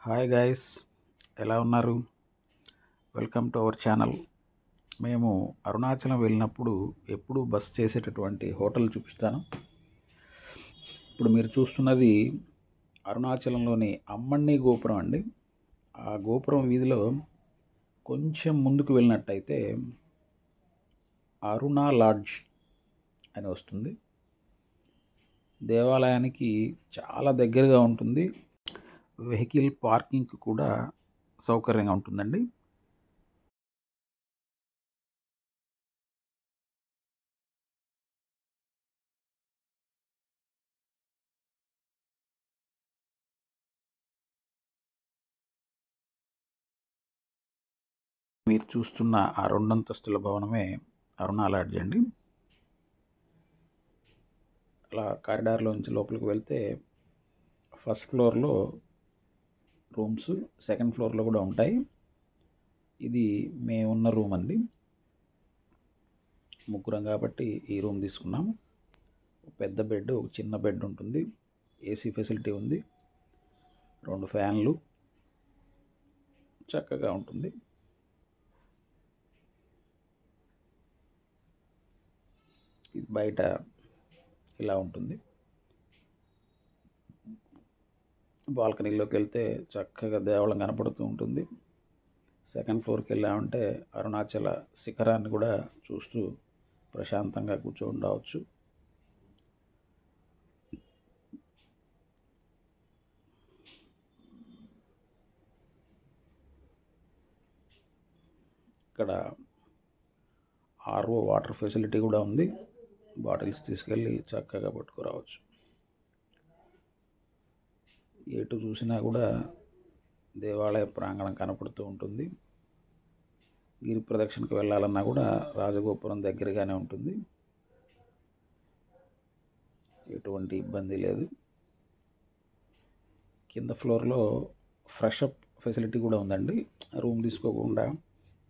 Hi guys, ఎలా ఉన్నారు? Welcome to our channel. మేము అరుణాచలం వెళ్ళినప్పుడు ఎప్పుడు బస్ చేసేటటువంటి హోటల్ చూపిస్తాను. ఇప్పుడు మీరు చూస్తున్నది అరుణాచలంలోని అమ్మణ్ణి గోపురం అండి. ఆ గోపురం వీధిలో కొంచెం ముందుకు వెళ్ళినట్టయితే అరుణ లాడ్జ్ అని వస్తుంది. దేవాలయానికి చాలా దగ్గరగా ఉంటుంది. వెహికల్ పార్కింగ్ కూడా సౌకర్యంగా ఉంటుందండి. మీరు చూస్తున్న ఆ 2 అంతస్తుల భవనమే అరుణ లాడ్జ్ అండి. అలా కారిడార్లోంచి లోపలికి వెళ్తే ఫస్ట్ ఫ్లోర్లో రూమ్స్, సెకండ్ ఫ్లోర్లో కూడా ఉంటాయి. ఇది మేమున్న రూమ్ అండి. ముగ్గురం కాబట్టి ఈ రూమ్ తీసుకున్నాము. పెద్ద బెడ్, ఒక చిన్న బెడ్ ఉంటుంది. ఏసీ ఫెసిలిటీ ఉంది. 2 ఫ్యాన్లు, చక్కగా ఉంటుంది. ఇది బయట ఇలా ఉంటుంది. బాల్కనీలోకి వెళ్తే చక్కగా దేవాలయం కనపడుతూ ఉంటుంది. సెకండ్ ఫ్లోర్కి వెళ్ళామంటే అరుణాచల శిఖరాన్ని కూడా చూస్తూ ప్రశాంతంగా కూర్చోండవచ్చు. ఇక్కడ ఆర్ఓ వాటర్ ఫెసిలిటీ కూడా ఉంది. బాటిల్స్ తీసుకెళ్ళి చక్కగా పట్టుకురావచ్చు. ఎటు చూసినా కూడా దేవాలయ ప్రాంగణం కనపడుతూ ఉంటుంది. గిరి ప్రదక్షిణకు వెళ్ళాలన్నా కూడా రాజగోపురం దగ్గరగానే ఉంటుంది. ఎటువంటి ఇబ్బంది లేదు. కింద ఫ్లోర్లో ఫ్రెష్ అప్ ఫెసిలిటీ కూడా ఉందండి. రూమ్ తీసుకోకుండా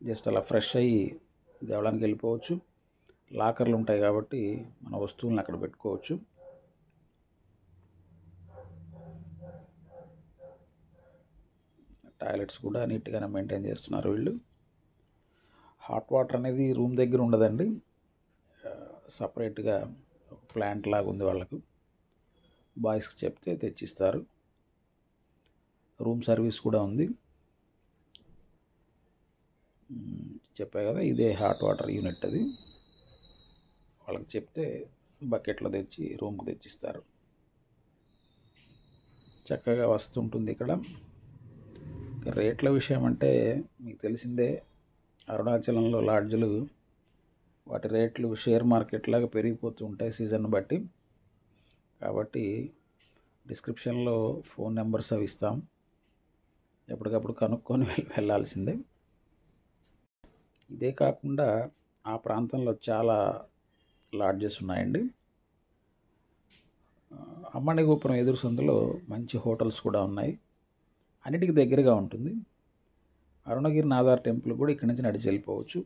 జస్ట్ అలా ఫ్రెష్ అయ్యి దేవాలయానికి వెళ్ళిపోవచ్చు. లాకర్లు ఉంటాయి కాబట్టి మన వస్తువులను అక్కడ పెట్టుకోవచ్చు. టాయిలెట్స్ కూడా నీట్గానే మెయింటైన్ చేస్తున్నారు వీళ్ళు. హాట్ వాటర్ అనేది రూమ్ దగ్గర ఉండదండి. సపరేట్గా ప్లాంట్ లాగా ఉంది వాళ్ళకు. బాయ్స్కి చెప్తే తెచ్చిస్తారు. రూమ్ సర్వీస్ కూడా ఉంది. చెప్పా కదా, ఇదే హాట్ వాటర్ యూనిట్. అది వాళ్ళకి చెప్తే బకెట్లో తెచ్చి రూమ్కి తెచ్చిస్తారు. చక్కగా వస్తుంటుంది. ఇక్కడ రేట్ల విషయం అంటే మీకు తెలిసిందే. అరుణాచలంలో లాడ్జ్లు వాటి రేట్లు షేర్ మార్కెట్ లాగా పెరిగిపోతూ ఉంటాయి సీజన్ బట్టి. కాబట్టి డిస్క్రిప్షన్లో ఫోన్ నెంబర్స్ అవి ఇస్తాం. ఎప్పటికప్పుడు కనుక్కొని వెళ్ళాల్సిందే. ఇదే కాకుండా ఆ ప్రాంతంలో చాలా లాడ్జెస్ ఉన్నాయండి. అమ్మణి గోపురం ఎదురు సందులో మంచి హోటల్స్ కూడా ఉన్నాయి. అన్నిటికీ దగ్గరగా ఉంటుంది. అరుణగిరి నాథర్ టెంపుల్ కూడా ఇక్కడి నుంచి నడిచి వెళ్ళిపోవచ్చు.